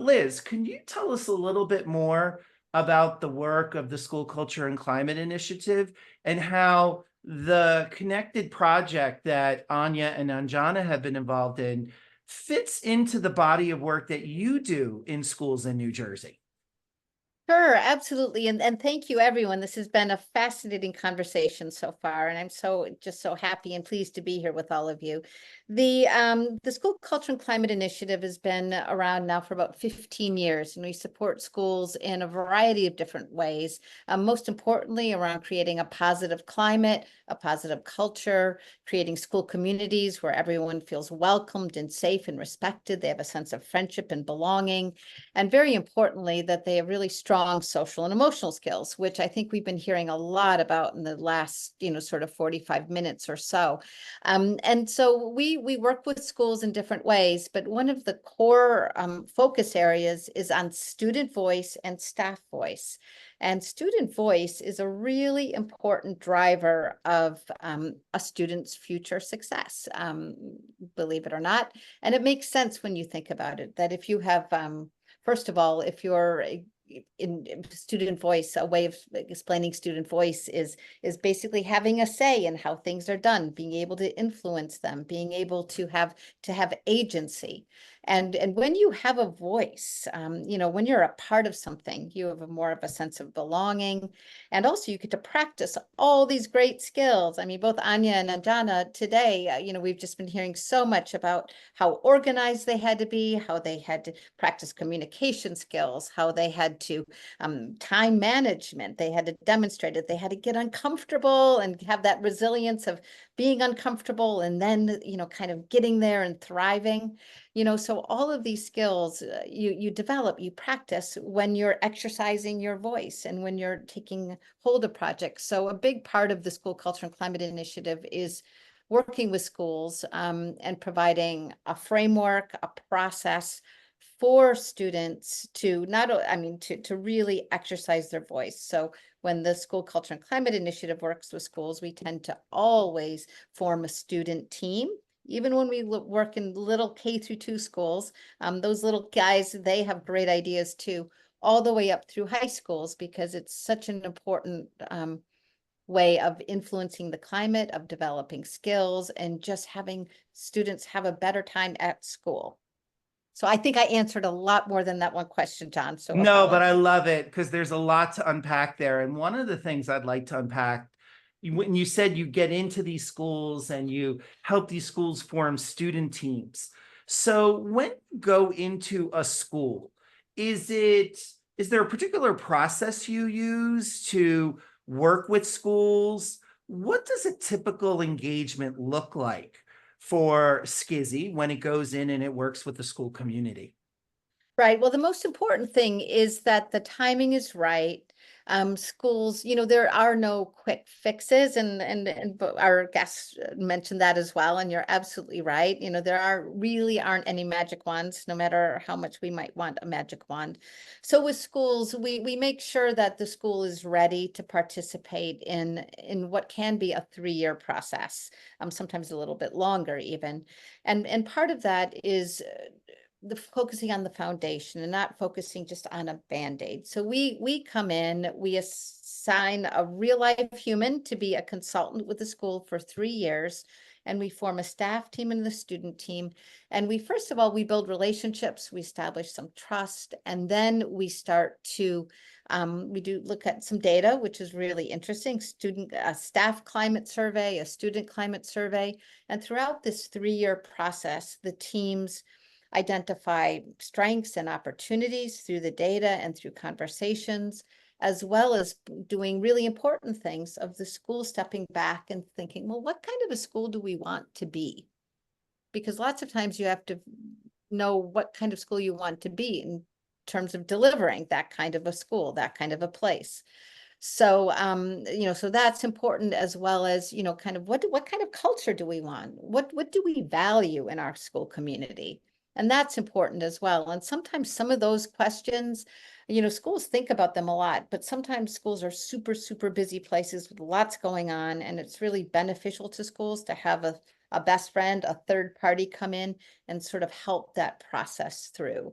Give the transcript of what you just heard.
Liz, can you tell us a little bit more about the work of the School Culture and Climate Initiative and how the connected project that Anya and Anjana have been involved in fits into the body of work that you do in schools in New Jersey? Sure, absolutely. And thank you, everyone. This has been a fascinating conversation so far, and I'm so happy and pleased to be here with all of you. The School Culture and Climate Initiative has been around now for about 15 years, and we support schools in a variety of different ways. Most importantly, around creating a positive climate, a positive culture, creating school communities where everyone feels welcomed and safe and respected. They have a sense of friendship and belonging. And very importantly, that they have really strong social and emotional skills, which I think we've been hearing a lot about in the last, sort of 45 minutes or so. And so we work with schools in different ways, but one of the core focus areas is on student voice and staff voice. And student voice is a really important driver of a student's future success, believe it or not. And it makes sense when you think about it, that if you have first of all, if you're in student voice, a way of explaining student voice is basically having a say in how things are done, being able to influence them, being able to have agency. And when you have a voice, when you're a part of something, you have more of a sense of belonging. And also you get to practice all these great skills. I mean, both Anya and Anjana today, we've just been hearing so much about how organized they had to be, how they had to practice communication skills, how they had to time management. They had to demonstrate it. They had to get uncomfortable and have that resilience of being uncomfortable and then, kind of getting there and thriving. So all of these skills you develop, you practice when you're exercising your voice and when you're taking hold of projects. So a big part of the School Culture and Climate Initiative is working with schools and providing a framework, a process for students to to really exercise their voice. So when the School Culture and Climate Initiative works with schools, we tend to always form a student team. Even when we work in little K through 2 schools, those little guys, they have great ideas too, all the way up through high schools, because it's such an important way of influencing the climate, of developing skills, and just having students have a better time at school. So I think I answered a lot more than that one question, John, so No, but I apologies. love it because there's a lot to unpack there. And one of the things I'd like to unpack, when you said you get into these schools and you help these schools form student teams. So when you go into a school, is there a particular process you use to work with schools? What does a typical engagement look like for Skizzy when it goes in and it works with the school community? Right. Well, the most important thing is that the timing is right. Schools, there are no quick fixes, and but our guests mentioned that as well. And you're absolutely right. Really aren't any magic wands, no matter how much we might want a magic wand. So with schools, we make sure that the school is ready to participate in what can be a 3-year process, sometimes a little bit longer even. And part of that is the focusing on the foundation and not focusing just on a band-aid. So we come in, we assign a real life human to be a consultant with the school for 3 years, and we form a staff team and the student team. And we, first of all, we build relationships, we establish some trust, and then we start to we do look at some data, which is really interesting, staff climate survey, a student climate survey. And throughout this 3-year process, the teams identify strengths and opportunities through the data and through conversations, as well as doing really important things of the school stepping back and thinking, well, what kind of a school do we want to be? Because lots of times you have to know what kind of school you want to be in terms of delivering that kind of a school, that kind of a place. So, so that's important, as well as, kind of what kind of culture do we want? What do we value in our school community? And that's important as well. And sometimes some of those questions, schools think about them a lot, but sometimes schools are super, super busy places with lots going on. And it's really beneficial to schools to have a best friend, a third party come in and sort of help that process through.